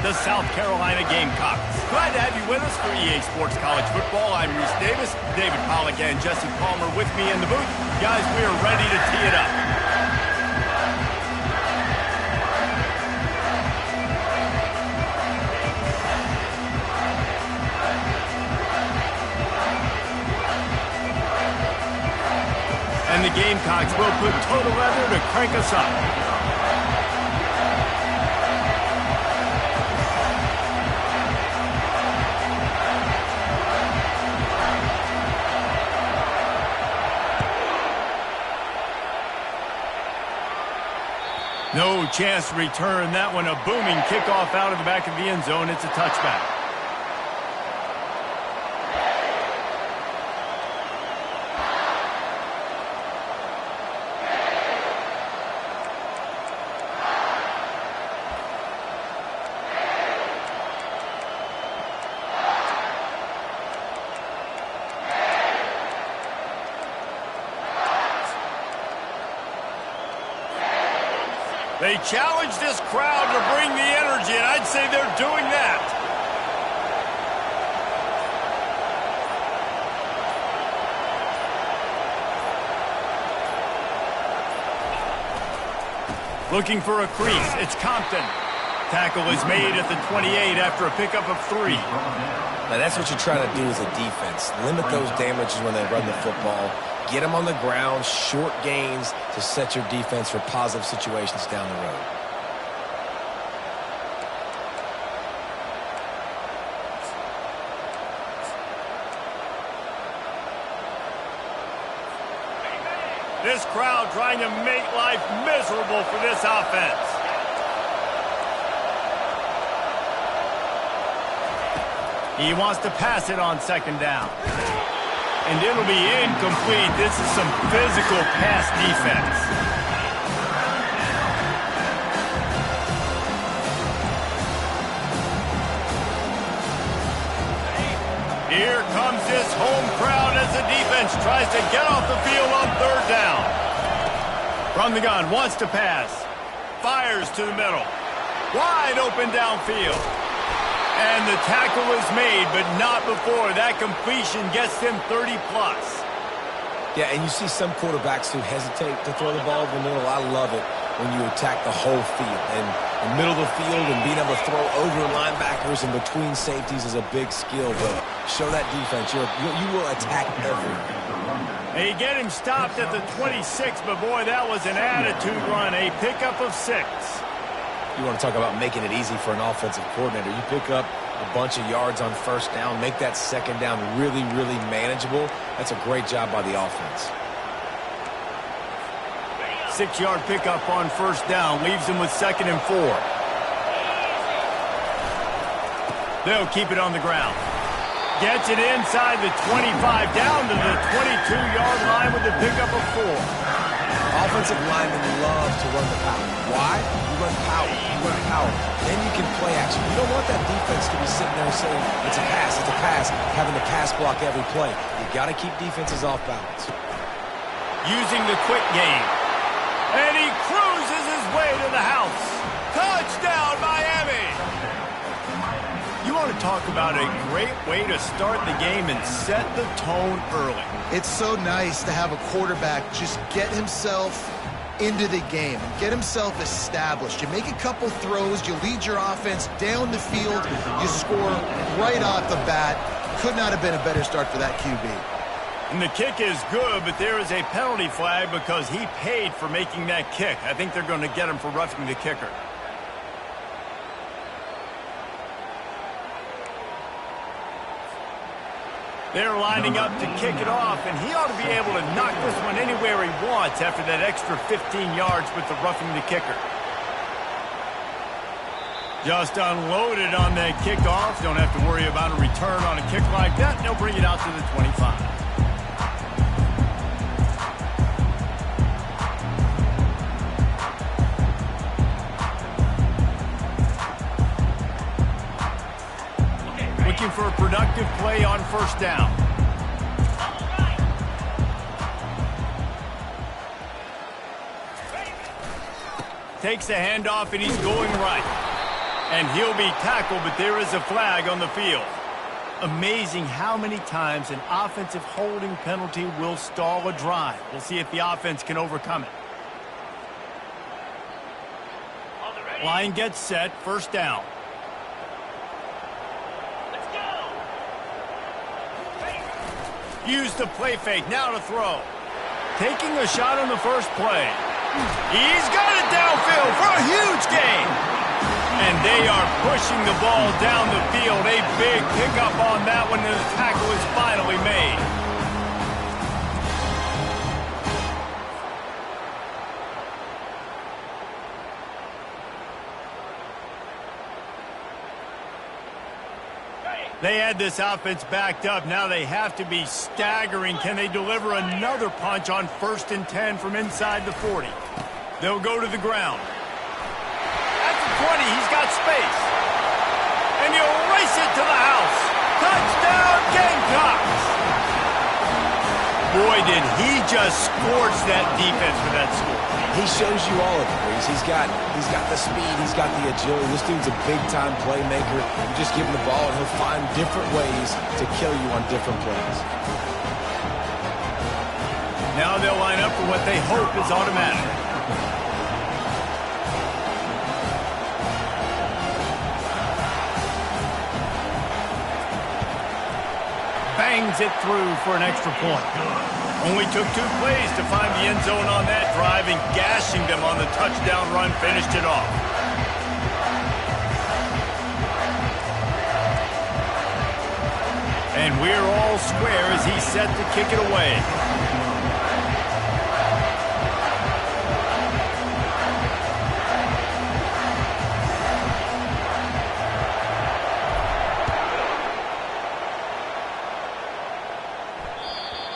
the South Carolina Gamecocks. Glad to have you with us for EA Sports College Football. I'm Reese Davis, David Pollack and Jesse Palmer with me in the booth. Guys, we are ready to tee it up. And the Gamecocks will put total leather to crank us up. No chance to return that one. A booming kickoff out of the back of the end zone. It's a touchback. They challenge this crowd to bring the energy, and I'd say they're doing that. Looking for a crease. It's Compton. Tackle is made at the 28 after a pickup of 3. Now that's what you try to do as a defense. Limit those damages when they run the football. Get them on the ground, short gains to set your defense for positive situations down the road. This crowd trying to make life miserable for this offense. He wants to pass it on second down. And it'll be incomplete. This is some physical pass defense. Here comes this home crowd as the defense tries to get off the field on third down. From the gun, wants to pass. Fires to the middle. Wide open downfield. And the tackle is made, but not before that completion gets them 30-plus. Yeah, and you see some quarterbacks who hesitate to throw the ball in the middle. I love it when you attack the whole field. And the middle of the field and being able to throw over linebackers and between safeties is a big skill. But show that defense. You will attack everything. They get him stopped at the 26, but boy, that was an attitude run. A pickup of 6. You want to talk about making it easy for an offensive coordinator. You pick up a bunch of yards on first down, make that second down really, really manageable. That's a great job by the offense. 6-yard pickup on first down leaves them with 2nd and 4. They'll keep it on the ground. Gets it inside the 25, down to the 22-yard line with a pickup of 4. Offensive linemen love to run the power. Why? You run power. You run power. Then you can play action. You don't want that defense to be sitting there saying, it's a pass, having to pass block every play. You got to keep defenses off balance. Using the quick game. And he cruises his way to the house. Touchdown, Miami! You want to talk about a great way to start the game and set the tone early. It's so nice to have a quarterback just get himself into the game and get himself established. You make a couple throws, you lead your offense down the field, you score right off the bat. Could not have been a better start for that QB. And the kick is good, but there is a penalty flag because he paid for making that kick. I think they're going to get him for roughing the kicker. They're lining up to kick it off, and he ought to be able to knock this one anywhere he wants after that extra 15 yards with the roughing the kicker. Just unloaded on that kickoff. Don't have to worry about a return on a kick like that. They'll bring it out to the 25. Looking for a productive play on first down. Takes the handoff, and he's going right. And he'll be tackled, but there is a flag on the field. Amazing how many times an offensive holding penalty will stall a drive. We'll see if the offense can overcome it. Line gets set, first down. Let's go. Use the play fake, now to throw. Taking a shot on the first play. He's got it downfield for a huge gain. And they are pushing the ball down the field. A big pickup on that one, and the tackle is finally made. They had this offense backed up. Now they have to be staggering. Can they deliver another punch on 1st and 10 from inside the 40? They'll go to the ground. At the 20, he's got space. And he'll race it to the house. Touchdown, Gamecocks! Boy, did he just scorch that defense for that score. He shows you all of it, Reese. He's got the speed, he's got the agility. This dude's a big-time playmaker. You just give him the ball, and he'll find different ways to kill you on different plays. Now they'll line up for what they hope is automatic. Bangs it through for an extra point. Only took 2 plays to find the end zone on that drive, and gashing them on the touchdown run finished it off. And we're all square as he's set to kick it away.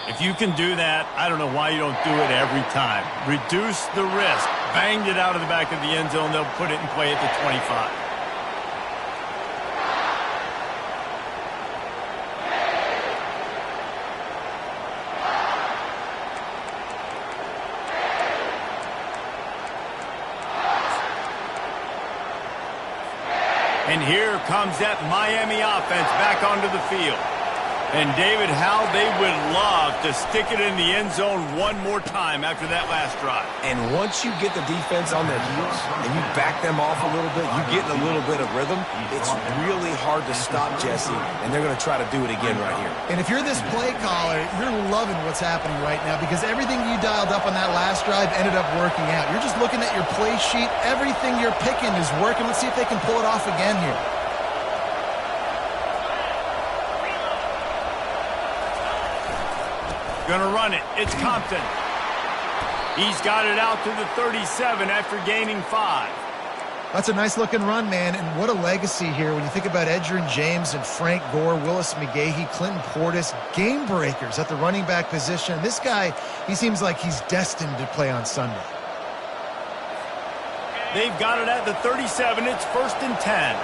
If you can do that, I don't know why you don't do it every time. Reduce the risk. Banged it out of the back of the end zone. They'll put it in play at the 25. And here comes that Miami offense back onto the field. And David, how they would love to stick it in the end zone one more time after that last drive. And once you get the defense on their heels and you back them off a little bit, you get in a little bit of rhythm, it's really hard to stop Jesse, and they're going to try to do it again right here. And if you're this play caller, you're loving what's happening right now because everything you dialed up on that last drive ended up working out. You're just looking at your play sheet. Everything you're picking is working. Let's see if they can pull it off again here. Gonna run it. It's Compton. He's got it out to the 37 after gaining 5. That's a nice-looking run, man, and what a legacy here when you think about Edgerrin James and Frank Gore, Willis McGahee, Clinton Portis, game breakers at the running back position. This guy, he seems like he's destined to play on Sunday. They've got it at the 37. It's 1st and 10.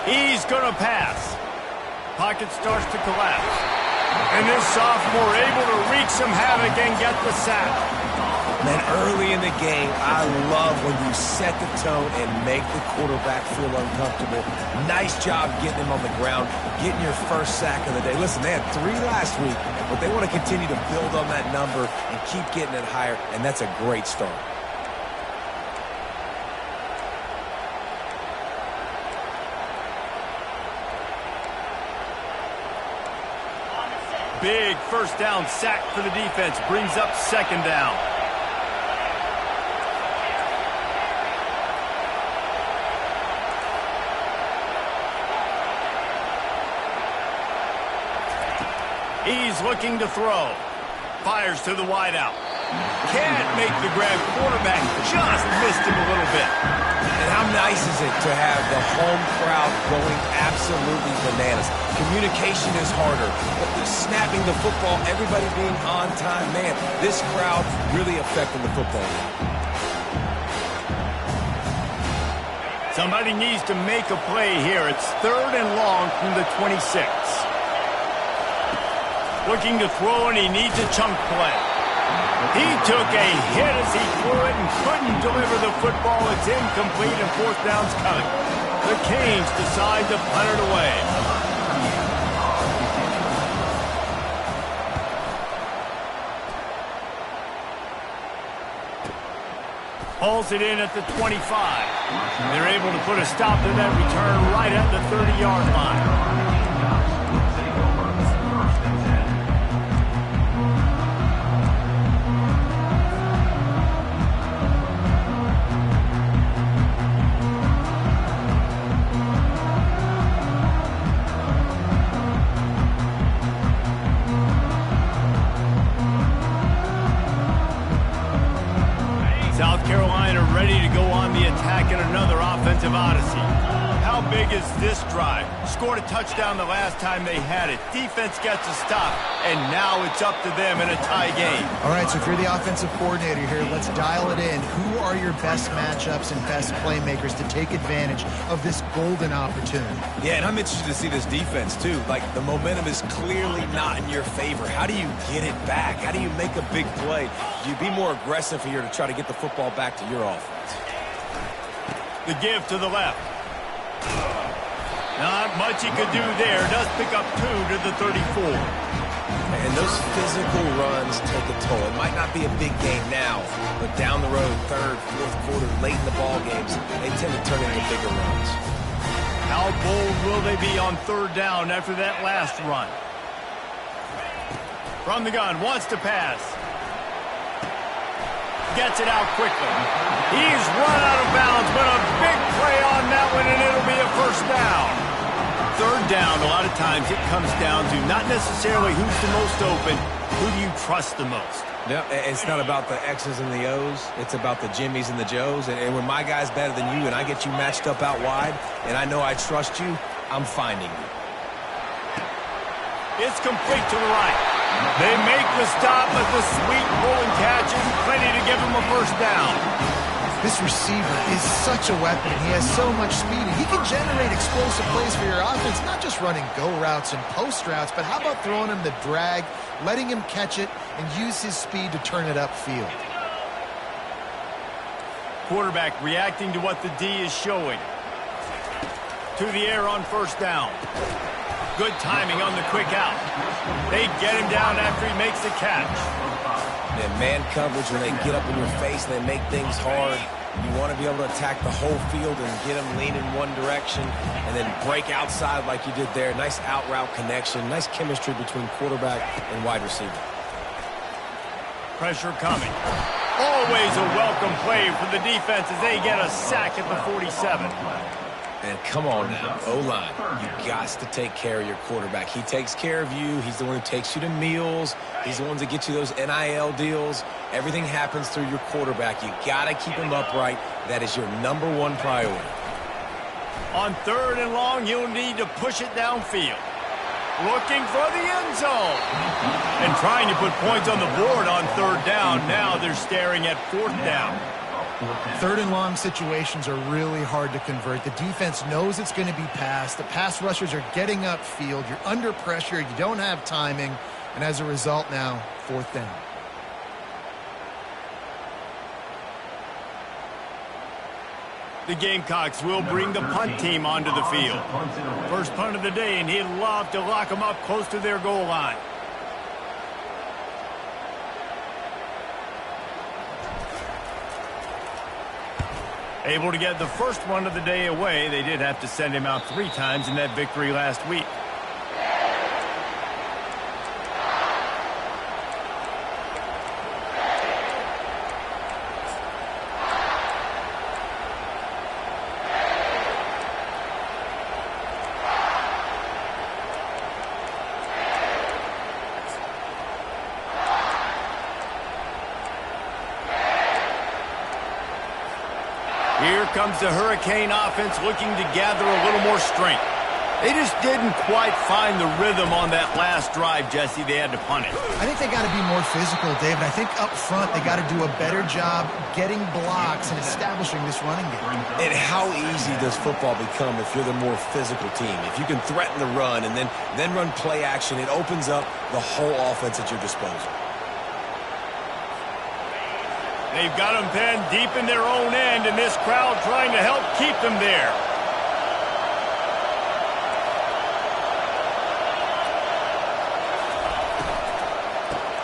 He's gonna pass. Pocket starts to collapse. And this sophomore able to wreak some havoc and get the sack. Man, early in the game, I love when you set the tone and make the quarterback feel uncomfortable. Nice job getting him on the ground, getting your first sack of the day. Listen, they had 3 last week, but they want to continue to build on that number and keep getting it higher, and that's a great start. Big first down sack for the defense. Brings up 2nd down. He's looking to throw. Fires to the wideout. Can't make the grab. Quarterback just missed him a little bit. And how nice is it to have the home crowd going absolutely bananas? Communication is harder, but the snapping the football, everybody being on time, man, this crowd really affecting the football game. Somebody needs to make a play here. It's 3rd and long from the 26. Looking to throw, and he needs a chunk play. He took a hit as he threw it and couldn't deliver the football. It's incomplete and fourth down's coming. The Canes decide to punt it away. Hauls it in at the 25. They're able to put a stop to that return right at the 30-yard line. South Carolina ready to go on the attack in another offensive odyssey. How big is this drive? Scored a touchdown the last time they had it. Defense gets a stop, and now it's up to them in a tie game. All right, so if you're the offensive coordinator here, let's dial it in. Who are your best matchups and best playmakers to take advantage of this golden opportunity? Yeah, and I'm interested to see this defense, too. Like, the momentum is clearly not in your favor. How do you get it back? How do you make a big play? Do you be more aggressive here to try to get the football back to your offense? The give to the left. Not much he could do there. Does pick up 2 to the 34. And those physical runs take a toll. It might not be a big game now, but down the road, third, fourth quarter, late in the ball games, they tend to turn into bigger runs. How bold will they be on third down after that last run? From the gun, wants to pass. Gets it out quickly. He's run out of bounds, but a big play on that one, and it'll be a first down. Third down, a lot of times it comes down to not necessarily who's the most open, who do you trust the most? Yep, it's not about the X's and the O's. It's about the Jimmys and the Joes. And when my guy's better than you and I get you matched up out wide, and I know I trust you, I'm finding you. It's complete to the right. They make the stop, but the sweet pull and catch is plenty to give him a first down. This receiver is such a weapon. He has so much speed. He can generate explosive plays for your offense, not just running go routes and post routes, but how about throwing him the drag, letting him catch it, and use his speed to turn it upfield. Quarterback reacting to what the D is showing. To the air on first down. Good timing on the quick out. They get him down after he makes the catch. And man coverage, when they get up in your face and they make things hard, you want to be able to attack the whole field and get them lean in one direction and then break outside like you did there. Nice out route connection, nice chemistry between quarterback and wide receiver. Pressure coming. Always a welcome play for the defense as they get a sack at the 47. And come on now, O-line, you got to take care of your quarterback. He takes care of you. He's the one who takes you to meals. He's the one that gets you those NIL deals. Everything happens through your quarterback. You got to keep him upright. That is your #1 priority. On third and long, you'll need to push it downfield. Looking for the end zone. And trying to put points on the board on third down. Now they're staring at fourth down. Third and long situations are really hard to convert. The defense knows it's going to be passed. The pass rushers are getting upfield. You're under pressure. You don't have timing. And as a result now, fourth down. The Gamecocks will bring the punt team onto the field. First punt of the day, and he'd love to lock them up close to their goal line. Able to get the first one of the day away. They did have to send him out 3 times in that victory last week. Here comes the Hurricane offense looking to gather a little more strength. They just didn't quite find the rhythm on that last drive, Jesse. They had to punt it. I think they got to be more physical, David. I think up front they got to do a better job getting blocks and establishing this running game. And how easy does football become if you're the more physical team? If you can threaten the run and then run play action, it opens up the whole offense at your disposal. They've got them pinned deep in their own end, and this crowd trying to help keep them there.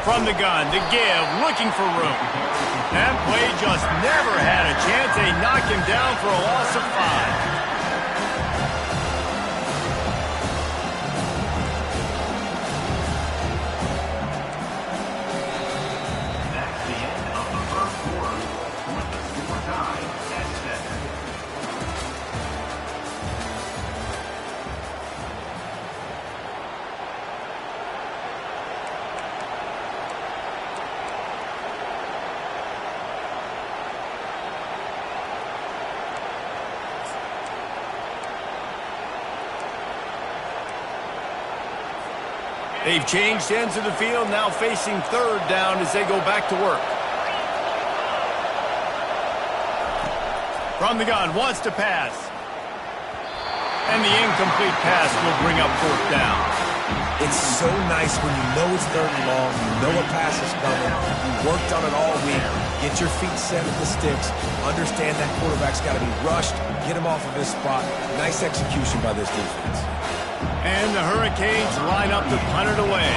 From the gun, to give, looking for room. That play just never had a chance. They knock him down for a loss of 5. They've changed ends of the field, now facing third down as they go back to work. From the gun, wants to pass. And the incomplete pass will bring up fourth down. It's so nice when you know it's third and long, you know a pass is coming, you worked on it all week, get your feet set at the sticks, understand that quarterback's got to be rushed, get him off of his spot. Nice execution by this defense. And the Hurricanes line up to punt it away.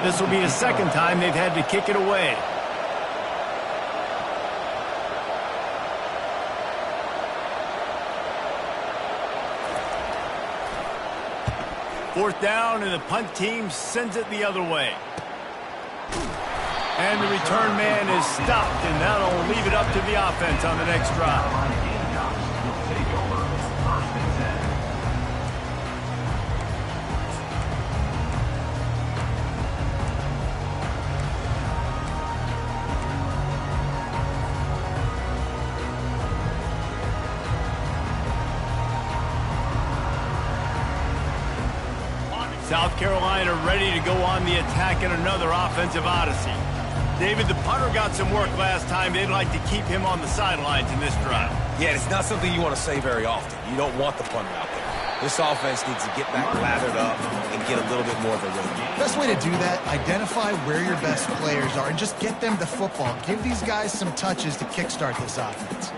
This will be the second time they've had to kick it away. Fourth down, and the punt team sends it the other way. And the return man is stopped, and that'll leave it up to the offense on the next drive. South Carolina ready to go on the attack in another offensive odyssey. David, the punter got some work last time. They'd like to keep him on the sidelines in this drive. Yeah, it's not something you want to say very often. You don't want the punter out there. This offense needs to get back lathered up and get a little bit more of a rhythm. Best way to do that, identify where your best players are and just get them the football. Give these guys some touches to kickstart this offense.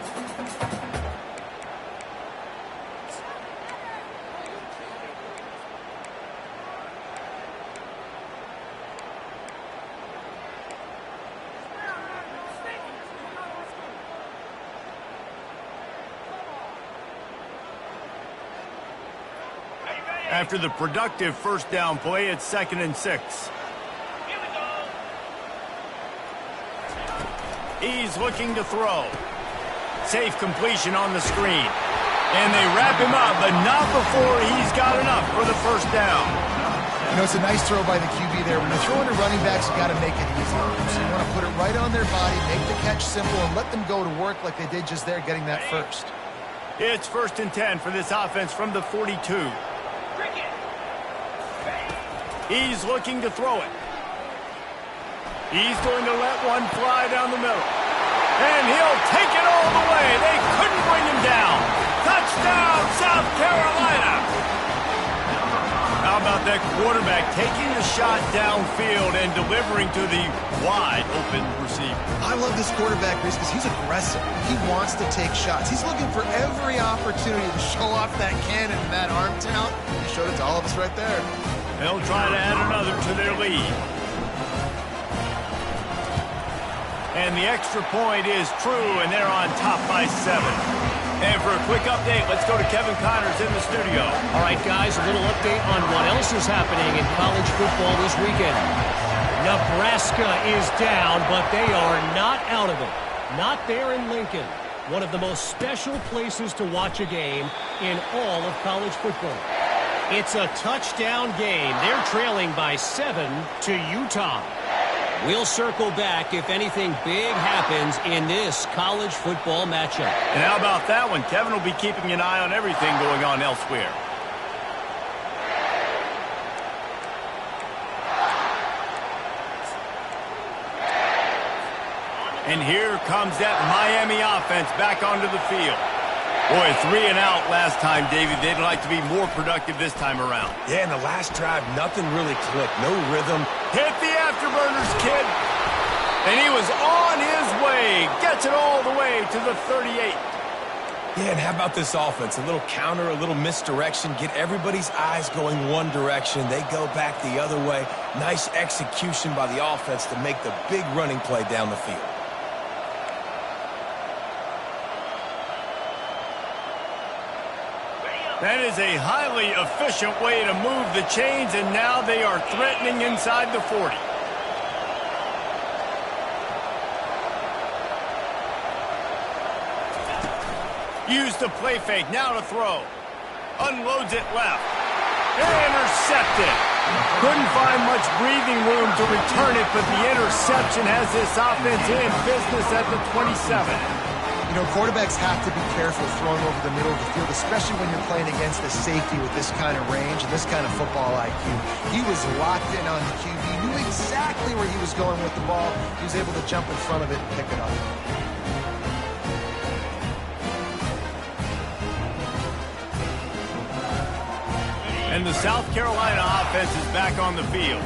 After the productive first down play, it's 2nd and 6. He's looking to throw. Safe completion on the screen. And they wrap him up, but not before he's got enough for the first down. You know, it's a nice throw by the QB there. When you're throwing to running backs, you got to make it easy. So you want to put it right on their body, make the catch simple, and let them go to work like they did just there, getting that first. It's 1st and 10 for this offense from the 42. He's looking to throw it. He's going to let one fly down the middle. And he'll take it all the way. They couldn't bring him down. Touchdown, South Carolina. How about that quarterback taking the shot downfield and delivering to the wide open receiver? I love this quarterback, Reese, because he's aggressive. He wants to take shots. He's looking for every opportunity to show off that cannon and that arm talent. He showed it to all of us right there. They'll try to add another to their lead. And the extra point is true, and they're on top by 7. And for a quick update, let's go to Kevin Connors in the studio. All right, guys, a little update on what else is happening in college football this weekend. Nebraska is down, but they are not out of it. Not there in Lincoln, one of the most special places to watch a game in all of college football. It's a touchdown game. They're trailing by 7 to Utah. We'll circle back if anything big happens in this college football matchup. And how about that one? Kevin will be keeping an eye on everything going on elsewhere. And here comes that Miami offense back onto the field. Boy, 3 and out last time, David. They'd like to be more productive this time around. Yeah, in the last drive, nothing really clicked. No rhythm. Hit the afterburners, kid. And he was on his way. Gets it all the way to the 38. Yeah, and how about this offense? A little counter, a little misdirection. Get everybody's eyes going one direction. They go back the other way. Nice execution by the offense to make the big running play down the field. That is a highly efficient way to move the chains, and now they are threatening inside the 40. Use the play fake, now to throw. Unloads it left. Intercepted. Couldn't find much breathing room to return it, but the interception has this offense in business at the 27. You know, quarterbacks have to be careful throwing over the middle of the field, especially when you're playing against a safety with this kind of range and this kind of football IQ. He was locked in on the QB, knew exactly where he was going with the ball. He was able to jump in front of it and pick it up. And the South Carolina offense is back on the field.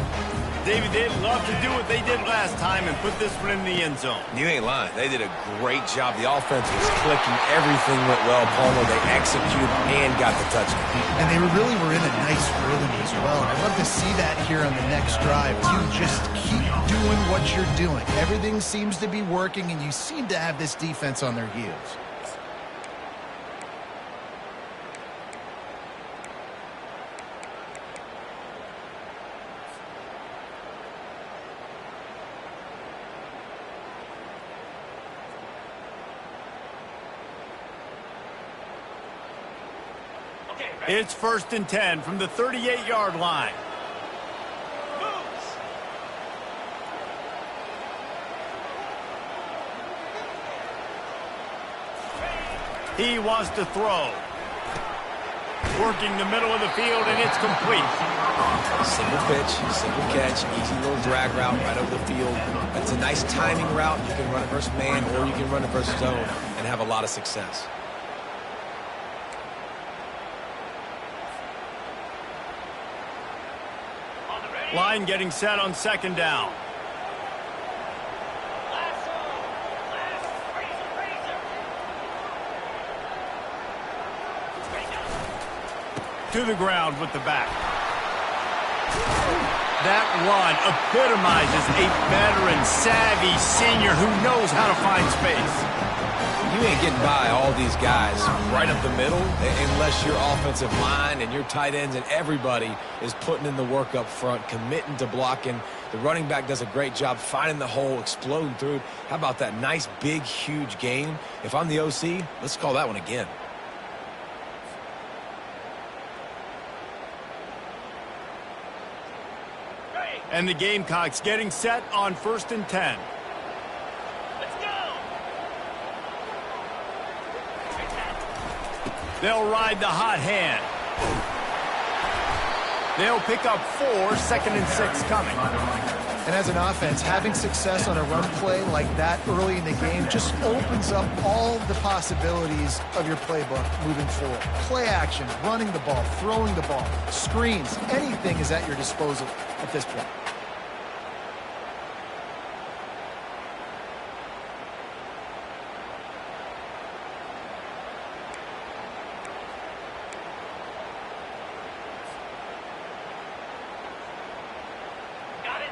David, they'd love to do what they did last time and put this one in the end zone. You ain't lying. They did a great job. The offense was clicking. Everything went well. Palmer, they executed and got the touchdown. And they really were in a nice rhythm as well. And I'd love to see that here on the next drive. You just keep doing what you're doing. Everything seems to be working, and you seem to have this defense on their heels. It's 1st and 10 from the 38-yard line. He wants to throw. Working the middle of the field, and it's complete. Single pitch, single catch, easy little drag route right over the field. That's a nice timing route. You can run it versus man, or you can run it versus zone and have a lot of success. Line getting set on 2nd down. To the ground with the back. That run epitomizes a veteran, savvy senior who knows how to find space. You ain't getting by all these guys right up the middle unless your offensive line and your tight ends and everybody is putting in the work up front, committing to blocking. The running back does a great job finding the hole, exploding through it. How about that nice, big, huge gain? If I'm the OC, let's call that one again. And the Gamecocks getting set on 1st and 10. They'll ride the hot hand. They'll pick up 4, 2nd and 6 coming. And as an offense, having success on a run play like that early in the game just opens up all the possibilities of your playbook moving forward. Play action, running the ball, throwing the ball, screens, anything is at your disposal at this point.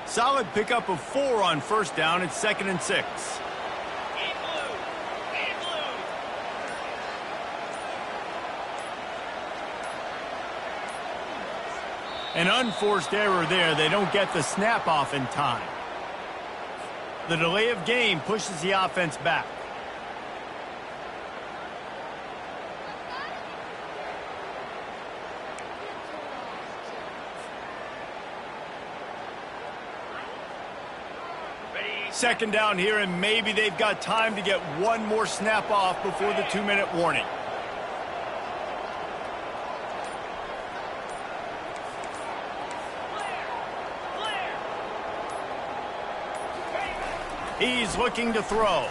Solid pickup of 4 on 1st down. It's 2nd and 6. An unforced error there. They don't get the snap off in time. The delay of game pushes the offense back. Second down here, and maybe they've got time to get one more snap off before the 2-minute warning. He's looking to throw.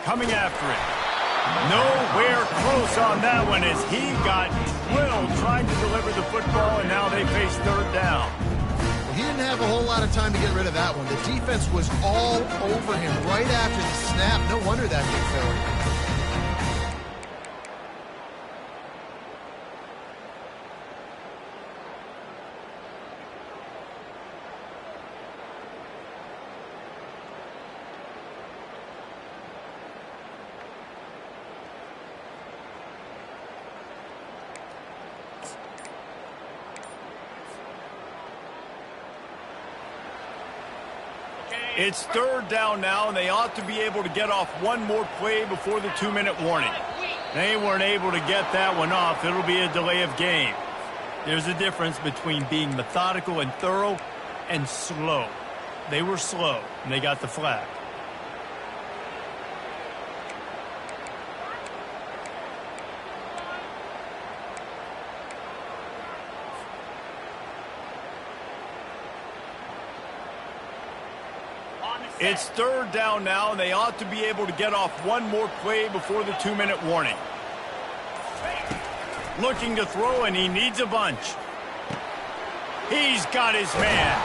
Coming after it. Nowhere close on that one as he got drilled trying to deliver the football, and now they face 3rd down. He didn't have a whole lot of time to get rid of that one. The defense was all over him right after the snap. No wonder that big failure. It's third down now, and they ought to be able to get off one more play before the 2-minute warning. They weren't able to get that one off. It'll be a delay of game. There's a difference between being methodical and thorough and slow. They were slow, and they got the flag. It's third down now, and they ought to be able to get off one more play before the 2-minute warning. Looking to throw, and he needs a bunch. He's got his man.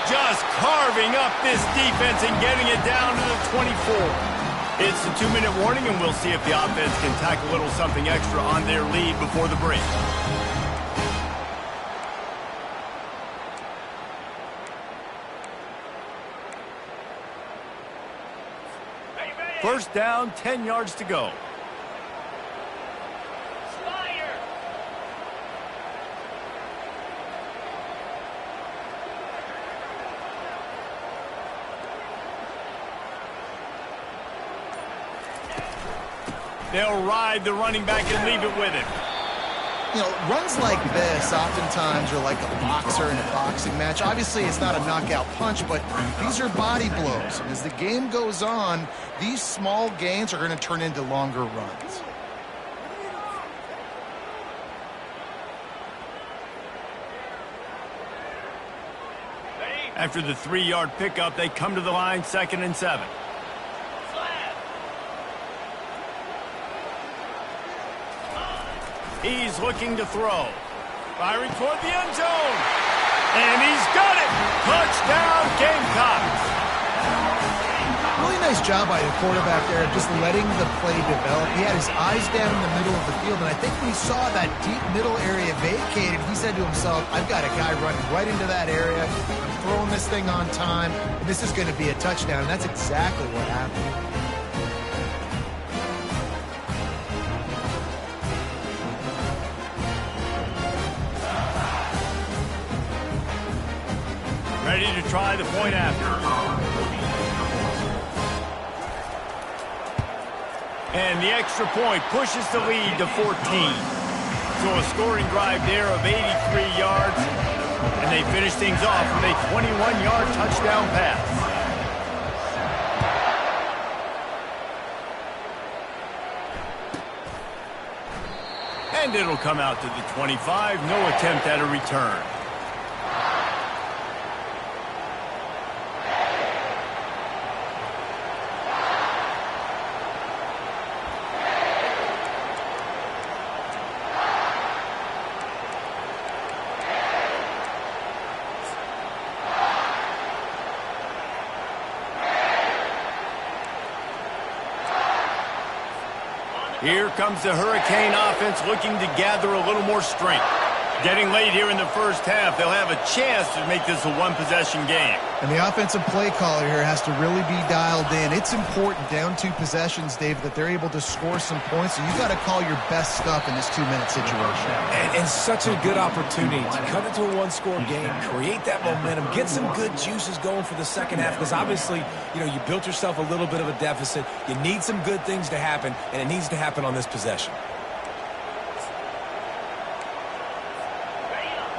Just carving up this defense and getting it down to the 24. It's the 2-minute warning, and we'll see if the offense can tack a little something extra on their lead before the break. First down, 10 yards to go. They'll ride the running back and leave it with him. You know, runs like this oftentimes are like a boxer in a boxing match. Obviously, it's not a knockout punch, but these are body blows. And as the game goes on, these small gains are going to turn into longer runs. After the 3-yard pickup, they come to the line, 2nd and 7. He's looking to throw. Firing toward the end zone. And he's got it. Touchdown, Gamecocks. Really nice job by the quarterback there, just letting the play develop. He had his eyes down in the middle of the field, and I think when he saw that deep middle area vacated, he said to himself, I've got a guy running right into that area. I'm throwing this thing on time, and this is going to be a touchdown. And that's exactly what happened. Ready to try the point after. And the extra point pushes the lead to 14. So a scoring drive there of 83 yards. And they finish things off with a 21-yard touchdown pass. And it'll come out to the 25. No attempt at a return. Here comes the Hurricane offense looking to gather a little more strength. Getting late here in the first half, they'll have a chance to make this a one-possession game. And the offensive play caller here has to really be dialed in. It's important down 2 possessions, Dave, that they're able to score some points. So you've got to call your best stuff in this 2-minute situation. And such a good opportunity to cut into a one-score game, create that momentum, get some good juices going for the second half. Because obviously, you know, you built yourself a little bit of a deficit. You need some good things to happen, and it needs to happen on this possession.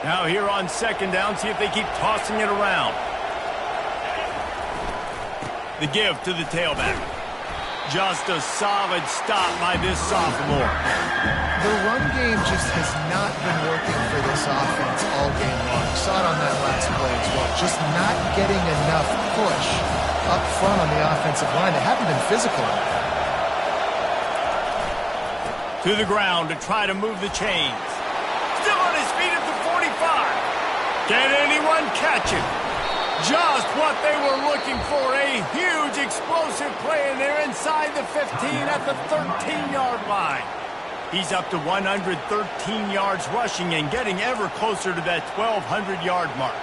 Now here on 2nd down, see if they keep tossing it around. The give to the tailback. Just a solid stop by this sophomore. The run game just has not been working for this offense all game long. We saw it on that last play as well. Just not getting enough push up front on the offensive line. They haven't been physical enough. To the ground to try to move the chains. Still on his feet at the 45. Can anyone catch him? Just what they were looking for. A huge explosive play, and they're inside the 15 at the 13-yard line. He's up to 113 yards rushing and getting ever closer to that 1,200-yard mark.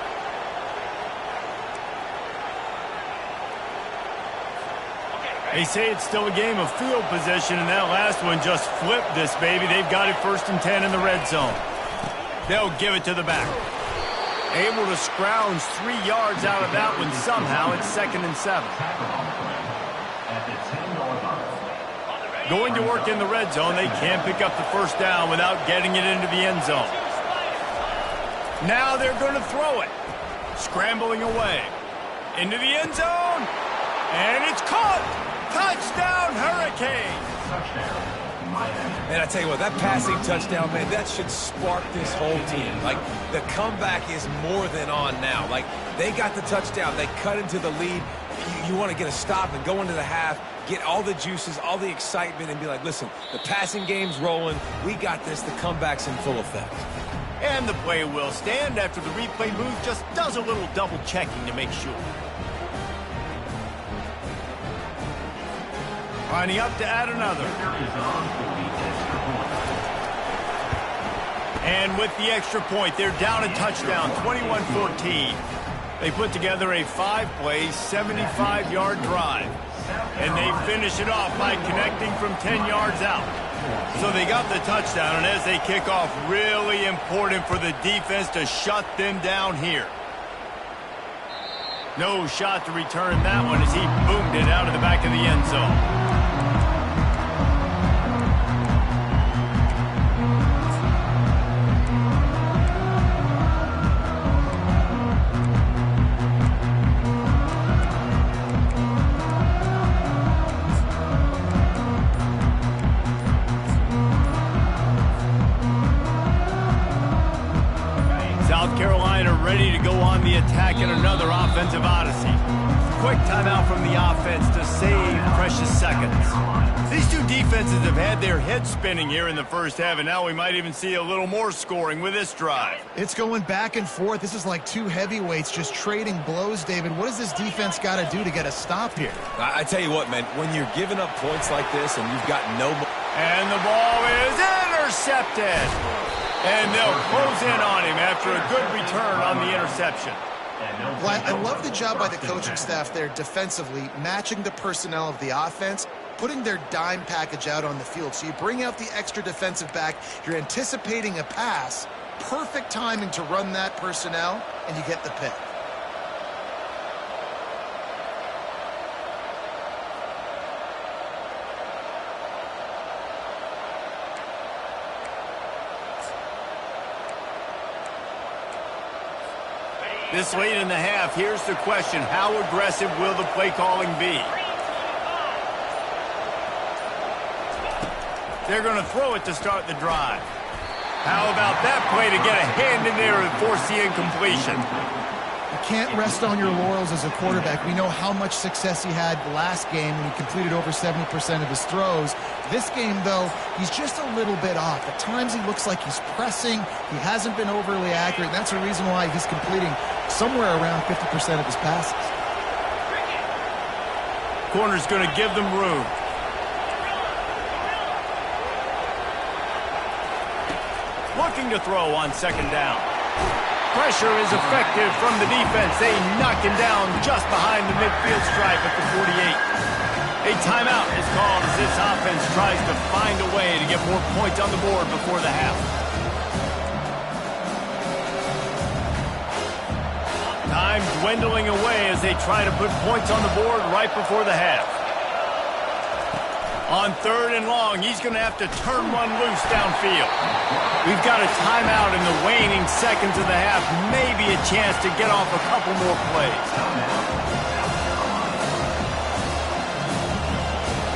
They say it's still a game of field position, and that last one just flipped this baby. They've got it 1st and 10 in the red zone. They'll give it to the back. Able to scrounge 3 yards out of that one somehow. It's 2nd and 7. Going to work in the red zone. They can't pick up the first down without getting it into the end zone. Now they're going to throw it. Scrambling away. Into the end zone. And it's caught. Touchdown, Hurricanes. And I tell you what, that passing touchdown, man, that should spark this whole team. Like, the comeback is more than on now. Like, they got the touchdown. They cut into the lead. You want to get a stop and go into the half, get all the juices, all the excitement, and be like, listen, the passing game's rolling. We got this. The comeback's in full effect. And the play will stand after the replay booth just does a little double-checking to make sure. Lining up to add another. And with the extra point, they're down a touchdown, 21-14. They put together a 5-play, 75-yard drive. And they finish it off by connecting from 10 yards out. So they got the touchdown, and as they kick off, really important for the defense to shut them down here. No shot to return that one as he boomed it out of the back of the end zone. South Carolina ready to go on the attack in another offensive odyssey. Quick timeout from the offense to save precious seconds. These two defenses have had their heads spinning here in the first half, and now we might even see a little more scoring with this drive. It's going back and forth. This is like two heavyweights just trading blows, David. What does this defense got to do to get a stop here? I tell you what, man, when you're giving up points like this and you've got no... And the ball is intercepted. And they'll close in on him after a good return on the interception. Well, I love the job by the coaching staff there defensively, matching the personnel of the offense, putting their dime package out on the field. So you bring out the extra defensive back, you're anticipating a pass, perfect timing to run that personnel, and you get the pick. This late in the half, here's the question. How aggressive will the play calling be? They're going to throw it to start the drive. How about that play to get a hand in there and force the incompletion? You can't rest on your laurels as a quarterback. We know how much success he had last game when he completed over 70% of his throws. This game, though, he's just a little bit off. At times he looks like he's pressing. He hasn't been overly accurate. That's a reason why he's completing somewhere around 50% of his passes. Corner's going to give them room. Looking to throw on second down. Pressure is effective from the defense. They knock him down just behind the midfield stripe at the 48. A timeout is called as this offense tries to find a way to get more points on the board before the half. Time dwindling away as they try to put points on the board right before the half. On third and long, he's going to have to turn one loose downfield. We've got a timeout in the waning seconds of the half. Maybe a chance to get off a couple more plays.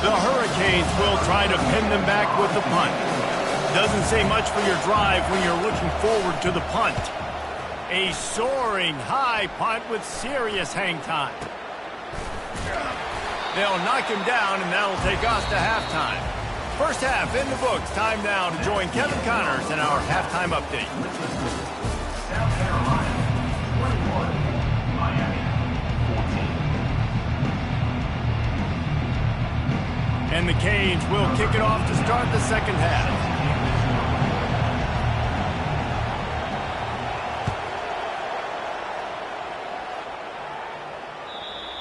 The Hurricanes will try to pin them back with the punt. Doesn't say much for your drive when you're looking forward to the punt. A soaring high punt with serious hang time. They'll knock him down, and that'll take us to halftime. First half in the books. Time now to join Kevin Connors in our halftime update. South Carolina, 21, Miami. And the Canes will kick it off to start the second half.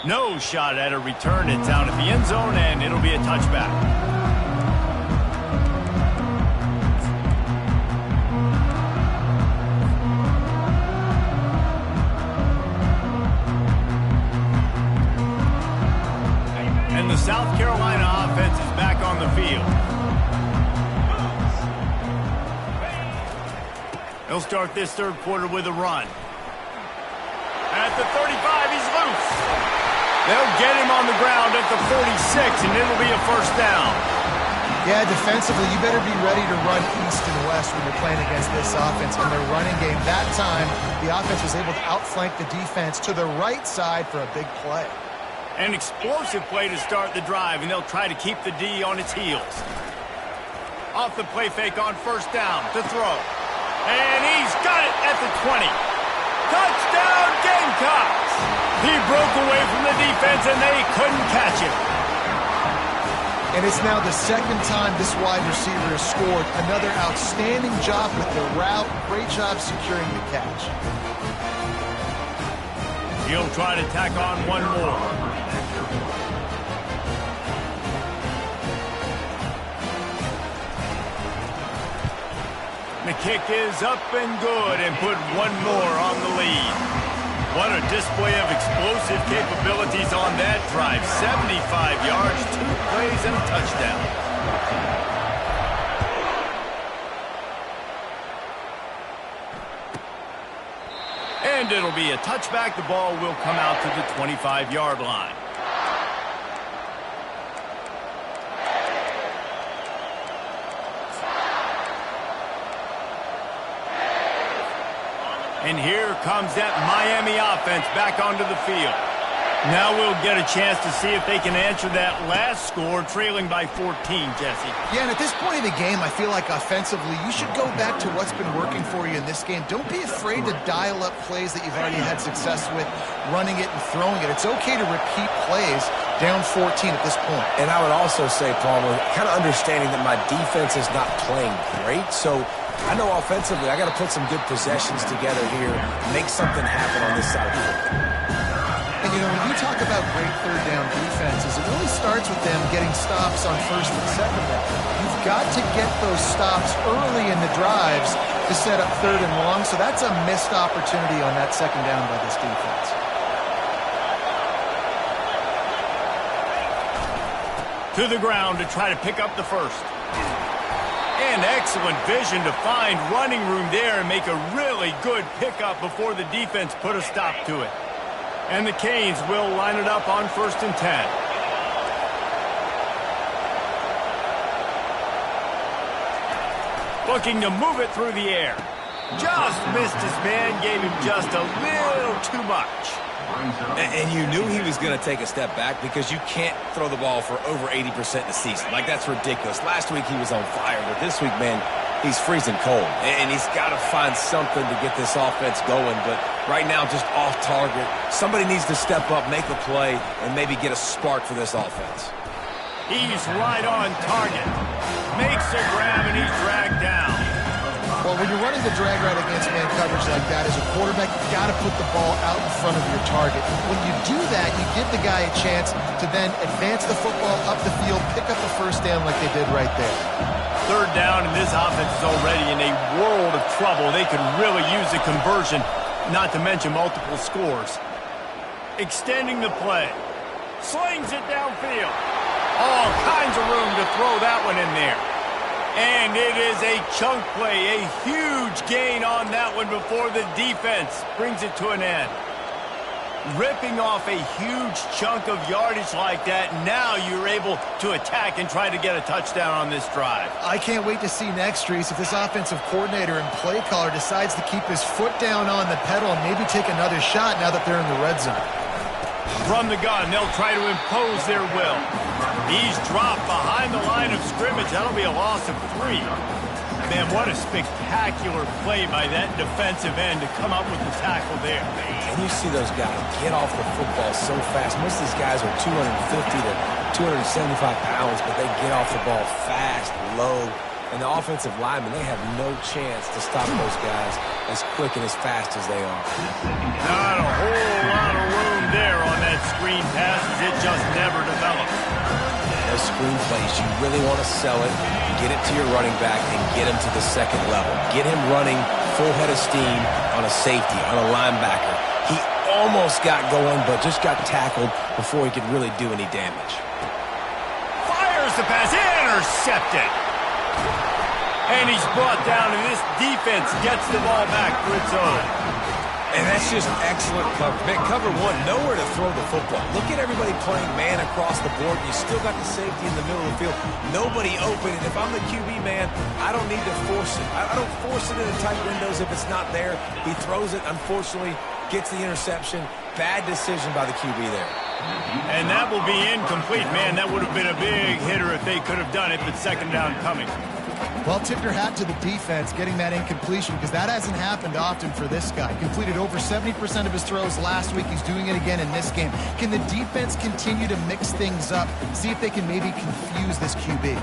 No shot at a return. It's out at the end zone, and it'll be a touchback. And the South Carolina offense is back on the field. They'll start this third quarter with a run. At the 35, he's loose. They'll get him on the ground at the 46, and it'll be a first down. Yeah, defensively, you better be ready to run east and west when you're playing against this offense. In their running game, that time, the offense was able to outflank the defense to the right side for a big play. An explosive play to start the drive, and they'll try to keep the D on its heels. Off the play fake on first down to throw. And he's got it at the 20. Touchdown, Gamecocks! He broke away from the defense, and they couldn't catch him. And it's now the second time this wide receiver has scored. Another outstanding job with the route. Great job securing the catch. He'll try to tack on one more. The kick is up and good and put one more on the lead. What a display of explosive capabilities on that drive. 75 yards, 2 plays, and a touchdown. And it'll be a touchback. The ball will come out to the 25-yard line. And here comes that Miami offense back onto the field. Now we'll get a chance to see if they can answer that last score, trailing by 14, Jesse. Yeah, and at this point of the game, I feel like offensively, you should go back to what's been working for you in this game. Don't be afraid to dial up plays that you've already had success with, running it and throwing it. It's okay to repeat plays down 14 at this point. And I would also say, Palmer, kind of understanding that my defense is not playing great, so I know offensively I got to put some good possessions together here, make something happen on this side of the ball. And, you know, when you talk about great third down defenses, it really starts with them getting stops on first and second down. You've got to get those stops early in the drives to set up third and long, so that's a missed opportunity on that second down by this defense. To the ground to try to pick up the first. And excellent vision to find running room there and make a really good pickup before the defense put a stop to it. And the Canes will line it up on 1st and 10. Looking to move it through the air. Just missed his man, gave him just a little too much. And you knew he was going to take a step back because you can't throw the ball for over 80% in the season. Like, that's ridiculous. Last week he was on fire, but this week, man, he's freezing cold. And he's got to find something to get this offense going. But right now, just off target. Somebody needs to step up, make a play, and maybe get a spark for this offense. He's right on target. Makes a grab, and he's dragged down. Well, when you're running the drag route against man coverage like that, as a quarterback, you've got to put the ball out in front of your target. When you do that, you give the guy a chance to then advance the football up the field, pick up the first down like they did right there. Third down, and this offense is already in a world of trouble. They could really use a conversion, not to mention multiple scores. Extending the play. Slings it downfield. All kinds of room to throw that one in there. And it is a chunk play, a huge gain on that one before the defense brings it to an end. Ripping off a huge chunk of yardage like that, now you're able to attack and try to get a touchdown on this drive. I can't wait to see next, Reese, if this offensive coordinator and play caller decides to keep his foot down on the pedal and maybe take another shot now that they're in the red zone. From the gun, they'll try to impose their will. He's dropped behind the line of scrimmage. That'll be a loss of 3. Man, what a spectacular play by that defensive end to come up with the tackle there. And you see those guys get off the football so fast. Most of these guys are 250 to 275 pounds, but they get off the ball fast, low. And the offensive linemen, they have no chance to stop those guys as quick and as fast as they are. Not a whole lot of room there on that screen pass as it just never develops. Those screen plays, you really want to sell it, get it to your running back, and get him to the second level. Get him running full head of steam on a safety, on a linebacker. He almost got going, but just got tackled before he could really do any damage. Fires the pass, intercepted. And he's brought down, and this defense gets the ball back for its own. And that's just excellent cover. Man, cover one, nowhere to throw the football. Look at everybody playing man across the board. You still got the safety in the middle of the field. Nobody open. And if I'm the QB, man, I don't need to force it. I don't force it into tight windows if it's not there. He throws it, unfortunately, gets the interception. Bad decision by the QB there. And that will be incomplete. Man, that would have been a big hitter if they could have done it, but second down coming. Well, tip your hat to the defense getting that incompletion because that hasn't happened often for this guy. Completed over 70% of his throws last week. He's doing it again in this game. Can the defense continue to mix things up? See if they can maybe confuse this QB.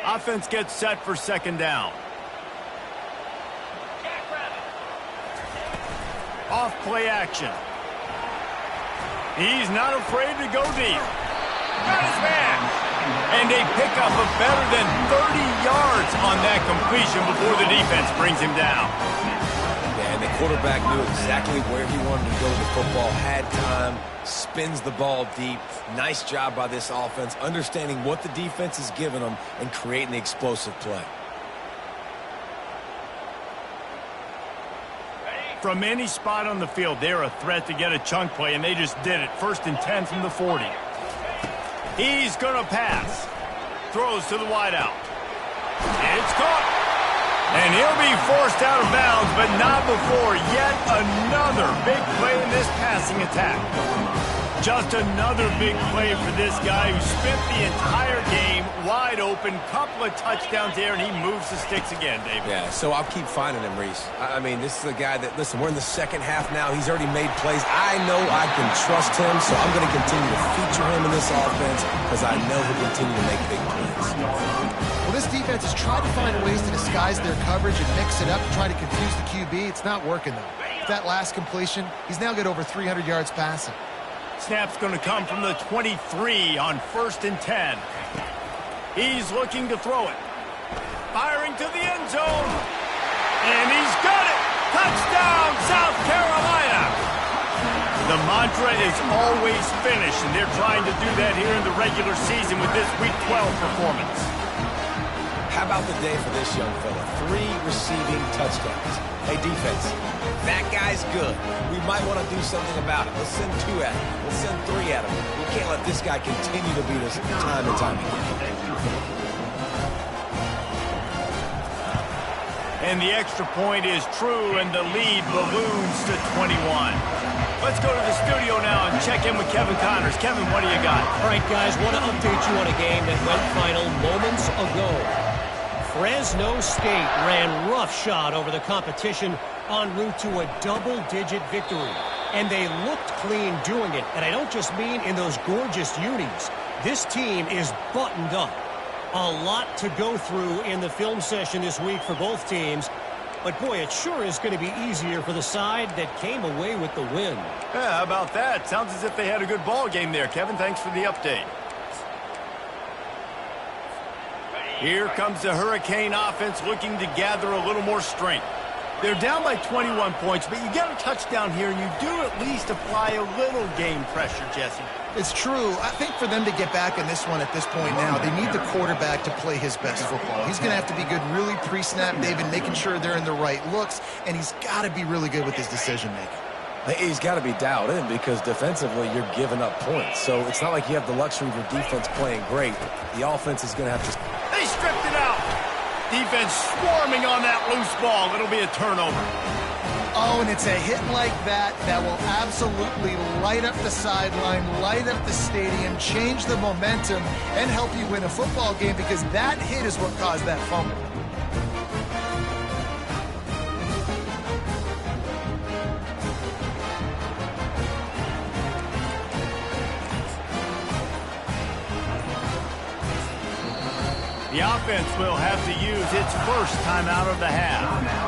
Offense gets set for second down. Off play action. He's not afraid to go deep. Got his man. And they pick up a better than 30 yards on that completion before the defense brings him down. Yeah, and the quarterback knew exactly where he wanted to go with the football, had time, spins the ball deep. Nice job by this offense, understanding what the defense is giving them and creating the explosive play. From any spot on the field, they're a threat to get a chunk play, and they just did it. 1st and 10 from the 40. He's going to pass. Throws to the wideout. It's caught. And he'll be forced out of bounds, but not before yet another big play in this passing attack. Just another big play for this guy who spent the entire game wide open, couple of touchdowns there, and he moves the sticks again, David. Yeah, so I'll keep finding him, Reese. I mean, this is a guy that, listen, we're in the second half now. He's already made plays. I know I can trust him, so I'm going to continue to feature him in this offense because I know he'll continue to make big plays. Well, this defense has tried to find ways to disguise their coverage and mix it up to try to confuse the QB. It's not working, though. That last completion, he's now got over 300 yards passing. Snap's going to come from the 23 on 1st and 10. He's looking to throw it. Firing to the end zone. And he's got it. Touchdown, South Carolina. The mantra is always finish, and they're trying to do that here in the regular season with this Week 12 performance. How about the day for this young fella? 3 receiving touchdowns. Hey, defense, that guy's good. We might want to do something about it. Let's send 2 at him. Let's send 3 at him. We can't let this guy continue to beat us time and time again. And the extra point is true, and the lead balloons to 21. Let's go to the studio now and check in with Kevin Connors. Kevin, what do you got? All right, guys, want to update you on a game that went final moments ago. Fresno State ran roughshod over the competition en route to a double-digit victory. And they looked clean doing it. And I don't just mean in those gorgeous unis. This team is buttoned up. A lot to go through in the film session this week for both teams. But, boy, it sure is going to be easier for the side that came away with the win. Yeah, how about that? Sounds as if they had a good ball game there. Kevin, thanks for the update. Here comes the Hurricane offense looking to gather a little more strength. They're down by 21 points, but you get a touchdown here, and you do at least apply a little game pressure, Jesse. It's true. I think for them to get back in this one at this point now, they need the quarterback to play his best football. He's going to have to be good really pre-snap, David, making sure they're in the right looks, and he's got to be really good with his decision-making. He's got to be dialed in because defensively you're giving up points. So it's not like you have the luxury of your defense playing great. The offense is going to have to... They stripped it out. Defense swarming on that loose ball. It'll be a turnover. Oh, and it's a hit like that that will absolutely light up the sideline, light up the stadium, change the momentum, and help you win a football game, because that hit is what caused that fumble. The offense will have to use its first timeout of the half.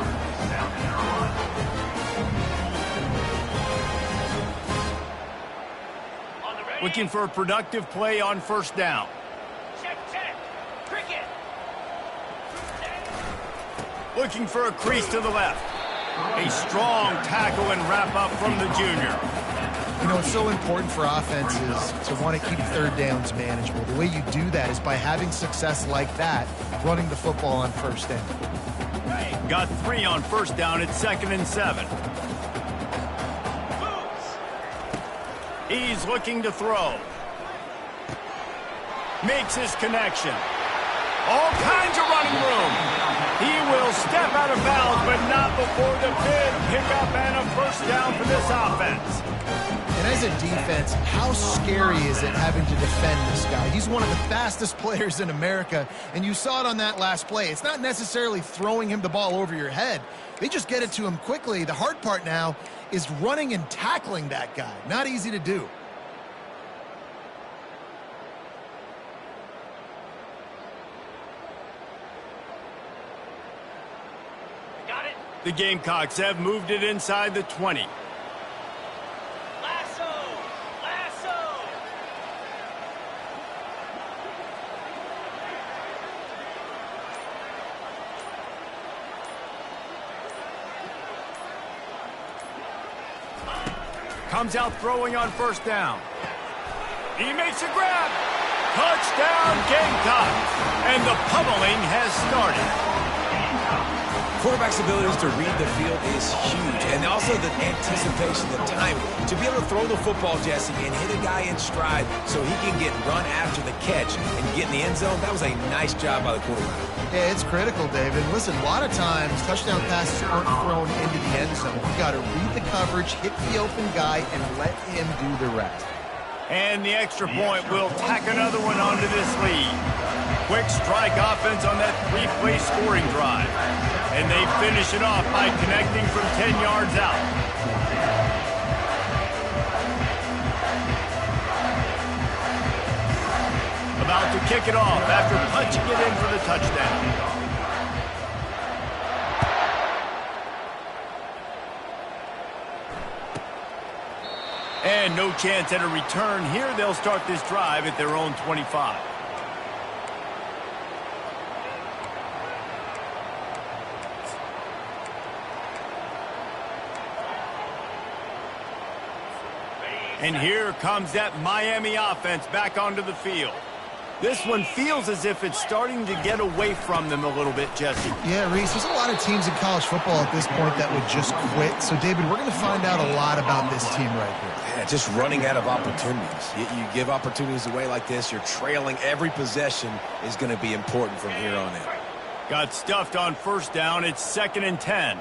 Looking for a productive play on first down. Check, check. Cricket. Looking for a crease to the left. A strong tackle and wrap up from the junior. You know, it's so important for offenses to want to keep third downs manageable. The way you do that is by having success like that, running the football on first down. Got 3 on first down at 2nd and 7. He's looking to throw. Makes his connection. All kinds of running room. He will step out of bounds, but not before the big pickup and a first down for this offense. And as a defense, how scary is it having to defend this guy? He's one of the fastest players in America, and you saw it on that last play. It's not necessarily throwing him the ball over your head. They just get it to him quickly. The hard part now is running and tackling that guy. Not easy to do. Got it. The Gamecocks have moved it inside the 20. Lasso. Lasso. Comes out throwing on first down. He makes a grab. Touchdown Gamecocks. And the pummeling has started. Quarterback's abilities to read the field is huge, and also the anticipation, the timing. To be able to throw the football, Jesse, and hit a guy in stride so he can get run after the catch and get in the end zone, that was a nice job by the quarterback. Yeah, it's critical, David. Listen, a lot of times touchdown passes aren't thrown into the end zone. You got to read the coverage, hit the open guy, and let him do the rest. And the extra point will tack another one onto this lead. Quick strike offense on that 3-play scoring drive. And they finish it off by connecting from 10 yards out. About to kick it off after punching it in for the touchdown. And no chance at a return here. They'll start this drive at their own 25. And here comes that Miami offense back onto the field. This one feels as if it's starting to get away from them a little bit, Jesse. Yeah, Reese, there's a lot of teams in college football at this point that would just quit. So, David, we're going to find out a lot about this team right here. Yeah, just running out of opportunities. You give opportunities away like this, you're trailing. Every possession is going to be important from here on in. Got stuffed on first down. It's 2nd and 10.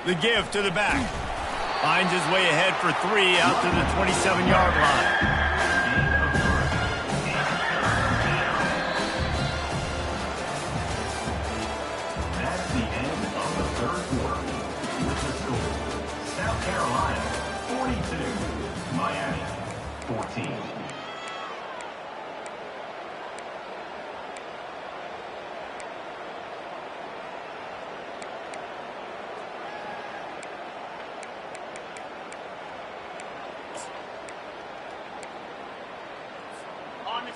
The give to the back. Finds his way ahead for 3 out to the 27-yard line. That's the end of the third quarter. With the score, South Carolina 42, Miami 14.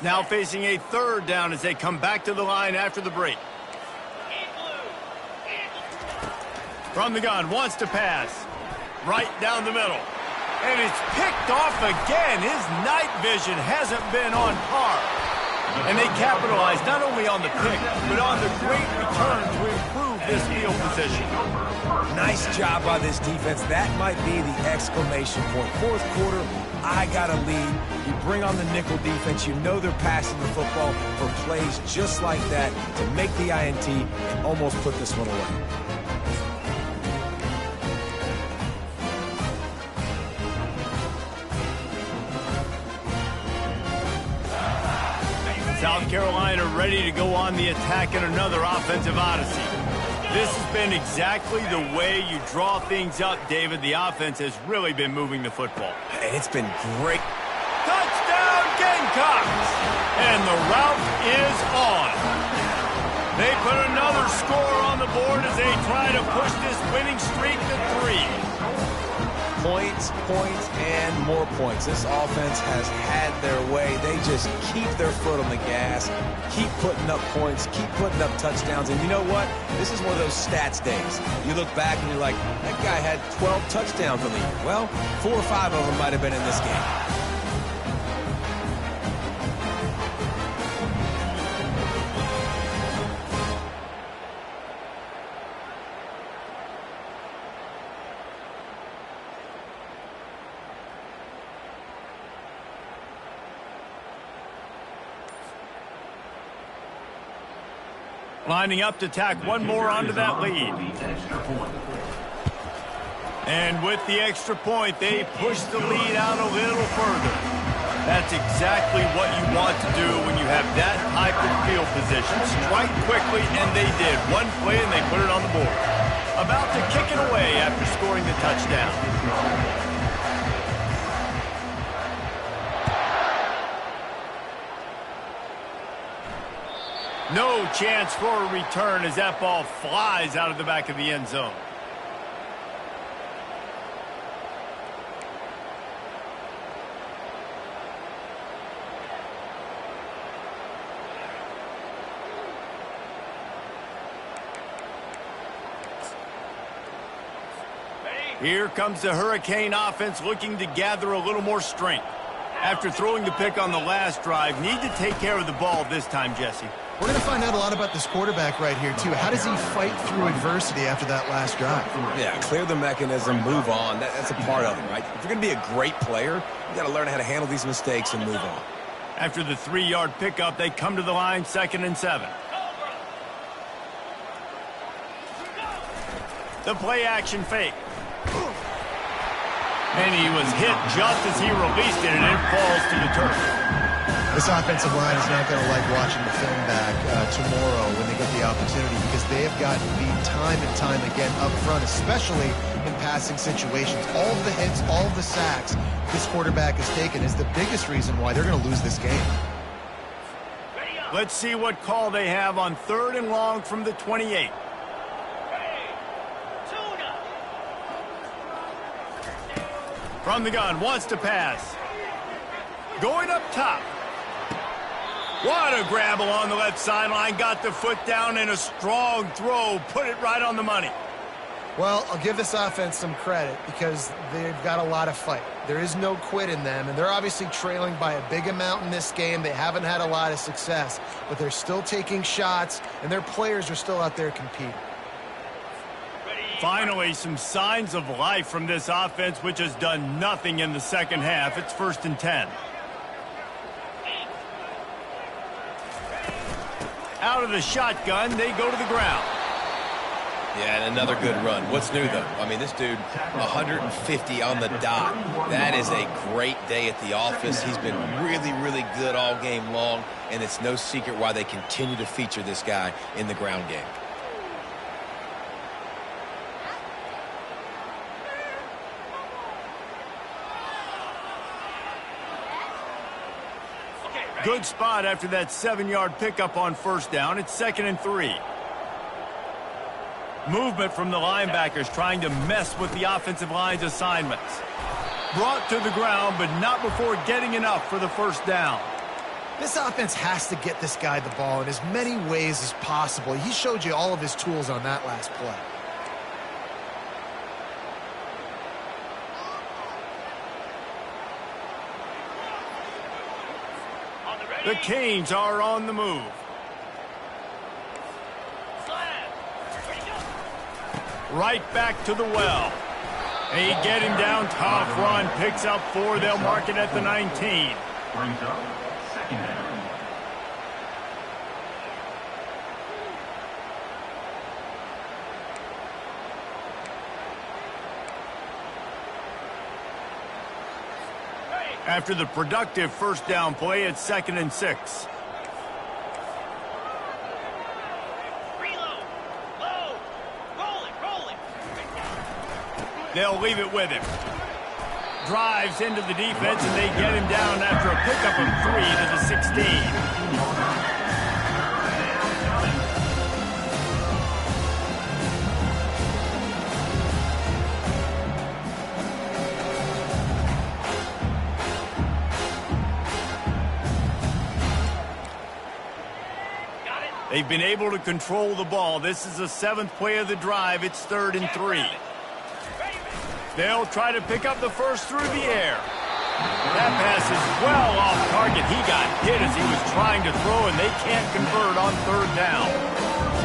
Now facing a 3rd down as they come back to the line after the break. From the gun, wants to pass. Right down the middle. And it's picked off again. His night vision hasn't been on par. And they capitalize not only on the pick, but on the great return to improve this field position. Nice job by this defense. That might be the exclamation point. Fourth quarter, I got a lead. You bring on the nickel defense. You know they're passing the football for plays just like that to make the INT and almost put this one away. South Carolina ready to go on the attack in another offensive odyssey. This has been exactly the way you draw things up, David. The offense has really been moving the football. And it's been great. Touchdown, Gamecocks! And the route is on. They put another score on the board as they try to push this winning streak to 3. Points, points, and more points. This offense has had their way. They just keep their foot on the gas, keep putting up points, keep putting up touchdowns. And you know what? This is one of those stats days. You look back and you're like, that guy had 12 touchdowns on the year. Well, 4 or 5 of them might have been in this game. Lining up to tack one more onto that lead. And with the extra point, they push the lead out a little further. That's exactly what you want to do when you have that type of field position. Strike quickly, and they did. One play, and they put it on the board. About to kick it away after scoring the touchdown. No chance for a return as that ball flies out of the back of the end zone. Here comes the Hurricane offense looking to gather a little more strength. After throwing the pick on the last drive, need to take care of the ball this time, Jesse. We're going to find out a lot about this quarterback right here, too. How does he fight through adversity after that last drive? Yeah, clear the mechanism, move on. That's a part of it, right? If you're going to be a great player, you got to learn how to handle these mistakes and move on. After the 3-yard pickup, they come to the line, 2nd and 7. The play action fake. And he was hit just as he released it, and it falls to the turf. This offensive line is not going to like watching the film back tomorrow when they get the opportunity, because they have gotten beat time and time again up front, especially in passing situations. All of the hits, all of the sacks this quarterback has taken is the biggest reason why they're going to lose this game. Let's see what call they have on 3rd and long from the 28. From the gun, wants to pass. Going up top. What a grab along the left sideline. Got the foot down in a strong throw. Put it right on the money. Well, I'll give this offense some credit because they've got a lot of fight. There is no quit in them, and they're obviously trailing by a big amount in this game. They haven't had a lot of success, but they're still taking shots, and their players are still out there competing. Finally, some signs of life from this offense, which has done nothing in the second half. It's 1st and 10. Out of the shotgun, they go to the ground. Yeah, and another good run. What's new, though? I mean, this dude, 150 on the dot. That is a great day at the office. He's been really, really good all game long, and it's no secret why they continue to feature this guy in the ground game. Good spot after that 7-yard pickup on 1st down. It's 2nd and 3. Movement from the linebackers trying to mess with the offensive line's assignments. Brought to the ground, but not before getting enough for the 1st down. This offense has to get this guy the ball in as many ways as possible. He showed you all of his tools on that last play. The Canes are on the move. Right back to the well. They get him down, tough run, picks up 4. They'll mark it at the 19. Brings up second down. After the productive first down play, it's 2nd and 6. Reload. Low. Roll it. They'll leave it with him. Drives into the defense, and they get him down after a pickup of 3 to the 16. They've been able to control the ball. This is the 7th play of the drive. It's 3rd and 3. They'll try to pick up the first through the air. That pass is well off target. He got hit as he was trying to throw, and they can't convert on 3rd down.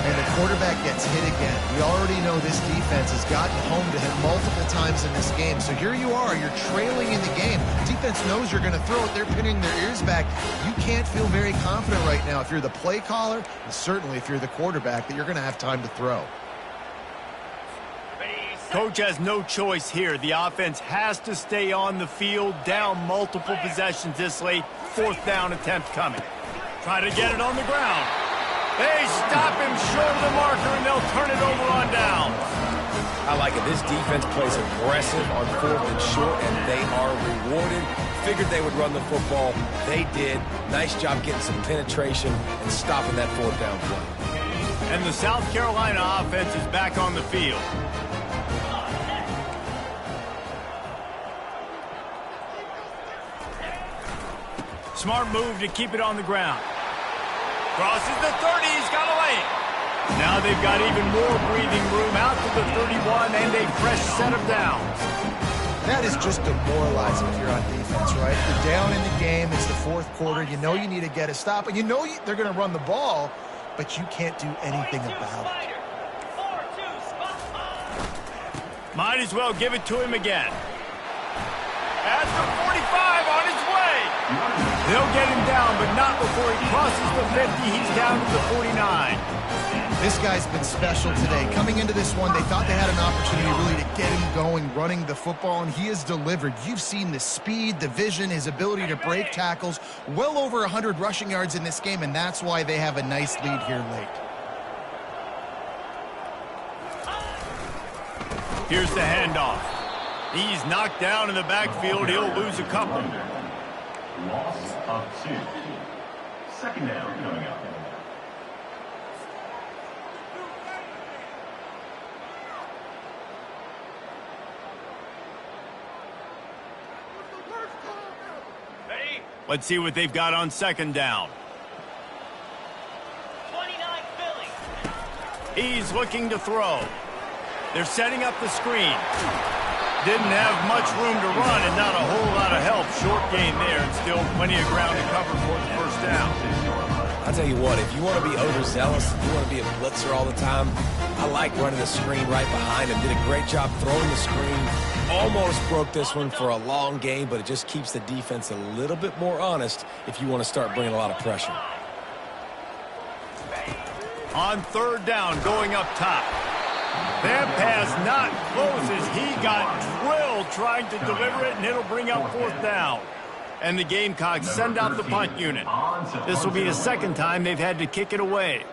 And the quarterback gets hit again. We already know this defense has gotten home to him multiple times in this game. So here you are, you're trailing in the game. Defense knows you're going to throw it. They're pinning their ears back. You can't feel very confident right now if you're the play caller, and certainly if you're the quarterback, that you're going to have time to throw. Coach has no choice here. The offense has to stay on the field, down multiple possessions this late. 4th down attempt coming. Try to get it on the ground. They stop him short of the marker, and they'll turn it over on down. I like it. This defense plays aggressive on 4th and short, and they are rewarded. Figured they would run the football. They did. Nice job getting some penetration and stopping that 4th down play. And the South Carolina offense is back on the field. Smart move to keep it on the ground. Crosses the 30, he's got a lane. Now they've got even more breathing room out to the 31 and a fresh set of downs. That is just demoralizing if you're on defense, right? You're down in the game. It's the 4th quarter. You know you need to get a stop, and you know they're going to run the ball, but you can't do anything about it. Might as well give it to him again. At the 45 on his way. They'll get him down, but not before he crosses the 50. He's down to the 49. This guy's been special today. Coming into this one, they thought they had an opportunity really to get him going, running the football, and he has delivered. You've seen the speed, the vision, his ability to break tackles. Well over 100 rushing yards in this game, and that's why they have a nice lead here late. Here's the handoff. He's knocked down in the backfield. He'll lose a couple. Loss of 2. Second down coming up. Let's see what they've got on 2nd down. 29 Philly. He's looking to throw. They're setting up the screen. Didn't have much room to run and not a whole lot of help. Short gain there and still plenty of ground to cover for the first down. I'll tell you what, if you want to be overzealous, if you want to be a blitzer all the time, I like running the screen right behind him. Did a great job throwing the screen. Almost broke this one for a long game, but it just keeps the defense a little bit more honest if you want to start bringing a lot of pressure. On 3rd down, going up top. That pass not close as he got drilled trying to deliver it, and it'll bring up 4th down. And the Gamecocks send out the punt unit. This will be the 2nd time they've had to kick it away.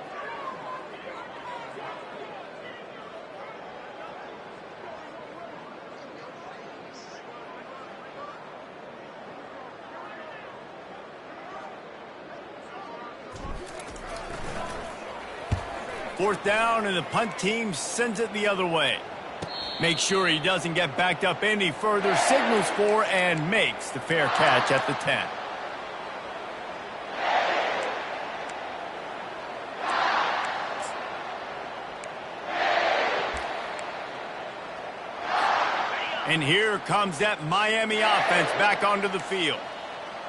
Fourth down, and the punt team sends it the other way. Make sure he doesn't get backed up any further. Signals for and makes the fair catch at the 10. And here comes that Miami offense back onto the field.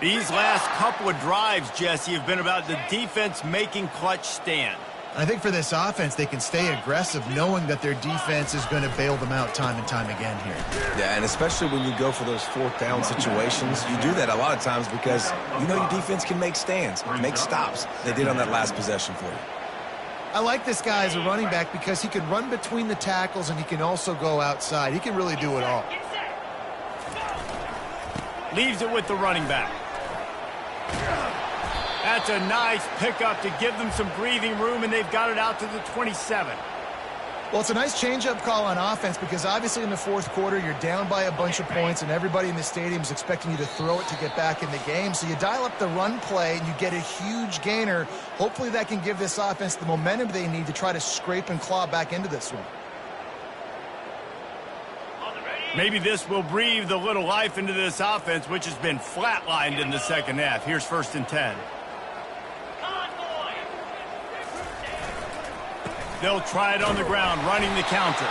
These last couple of drives, Jesse, have been about the defense making clutch stand. I think for this offense, they can stay aggressive knowing that their defense is going to bail them out time and time again here. Yeah, and especially when you go for those fourth down situations, you do that a lot of times because you know your defense can make stands, make stops. They did on that last possession for you. I like this guy as a running back because he can run between the tackles and he can also go outside. He can really do it all. Get set. Leaves it with the running back. That's a nice pickup to give them some breathing room, and they've got it out to the 27. Well, it's a nice change-up call on offense because obviously in the fourth quarter, you're down by a bunch of points, and everybody in the stadium is expecting you to throw it to get back in the game. So you dial up the run play, and you get a huge gainer. Hopefully that can give this offense the momentum they need to try to scrape and claw back into this one. Maybe this will breathe a little life into this offense, which has been flatlined in the second half. Here's 1st and 10. They'll try it on the ground, running the counter.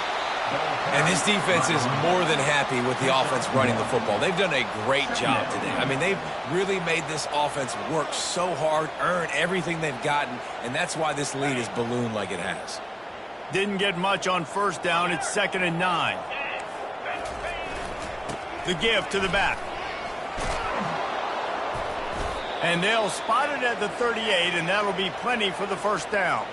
And this defense is more than happy with the offense running the football. They've done a great job today. I mean, they've really made this offense work so hard, earn everything they've gotten, and that's why this lead is ballooned like it has. Didn't get much on 1st down. It's 2nd and 9. The give to the back. And they'll spot it at the 38, and that'll be plenty for the 1st down.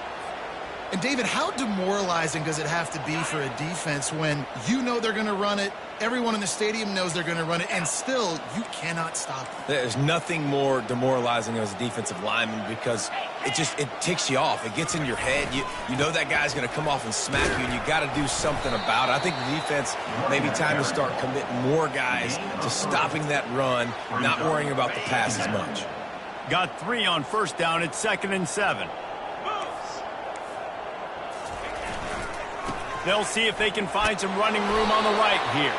And, David, how demoralizing does it have to be for a defense when you know they're going to run it, everyone in the stadium knows they're going to run it, and still you cannot stop them? There's nothing more demoralizing as a defensive lineman because it ticks you off. It gets in your head. You know that guy's going to come off and smack you, and you got to do something about it. I think the defense maybe time to start committing more guys to stopping that run, not worrying about the pass as much. Got 3 on 1st down. It's 2nd and 7. They'll see if they can find some running room on the right here.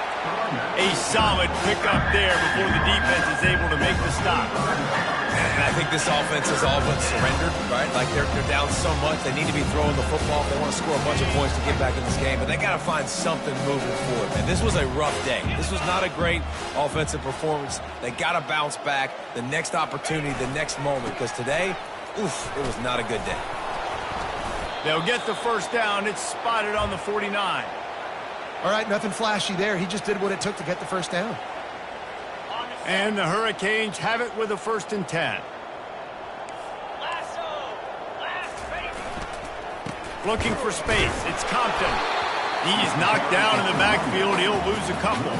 A solid pickup there before the defense is able to make the stop. And I think this offense is all but surrendered, right? Like they're down so much, they need to be throwing the football if they want to score a bunch of points to get back in this game. But they got to find something moving forward. And this was a rough day. This was not a great offensive performance. They got to bounce back the next opportunity, the next moment. Because today, oof, it was not a good day. They'll get the 1st down. It's spotted on the 49. All right, nothing flashy there. He just did what it took to get the 1st down. And the Hurricanes have it with a 1st and 10. Looking for space. It's Compton. He's knocked down in the backfield. He'll lose a couple.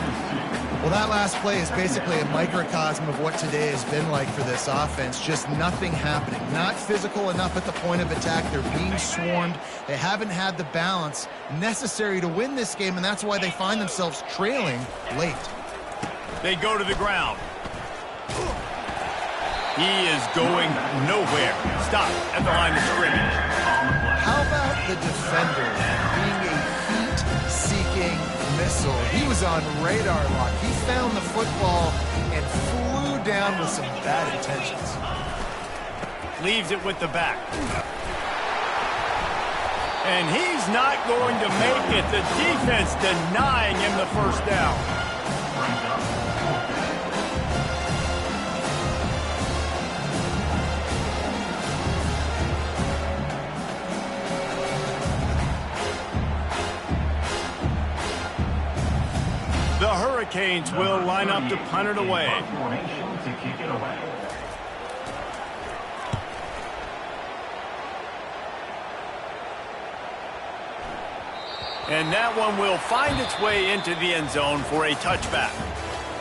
Well, that last play is basically a microcosm of what today has been like for this offense. Just nothing happening. Not physical enough at the point of attack. They're being swarmed. They haven't had the balance necessary to win this game, and that's why they find themselves trailing late. They go to the ground. He is going nowhere. Stop at the line of scrimmage. How about the defender being a heat-seeking missile? He was on radar lock. He found the football and flew down with some bad intentions. Leaves it with the back. And he's not going to make it. The defense denying him the 1st down. The Hurricanes will line up to punt it away. And that one will find its way into the end zone for a touchback.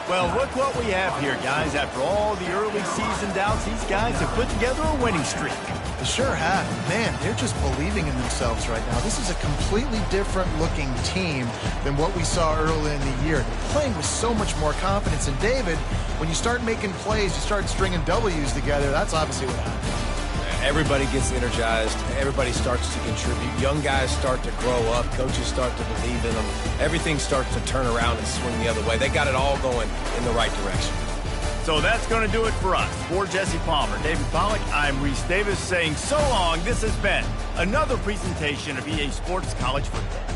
Well, look what we have here, guys. After all the early season doubts, these guys have put together a winning streak. They sure have. Man, they're just believing in themselves right now. This is a completely different looking team than what we saw early in the year. They're playing with so much more confidence. And David, when you start making plays, you start stringing W's together, that's obviously what happens. Everybody gets energized. Everybody starts to contribute. Young guys start to grow up. Coaches start to believe in them. Everything starts to turn around and swing the other way. They got it all going in the right direction. So that's going to do it for us. For Jesse Palmer, David Pollack, I'm Reese Davis saying so long. This has been another presentation of EA Sports College Football.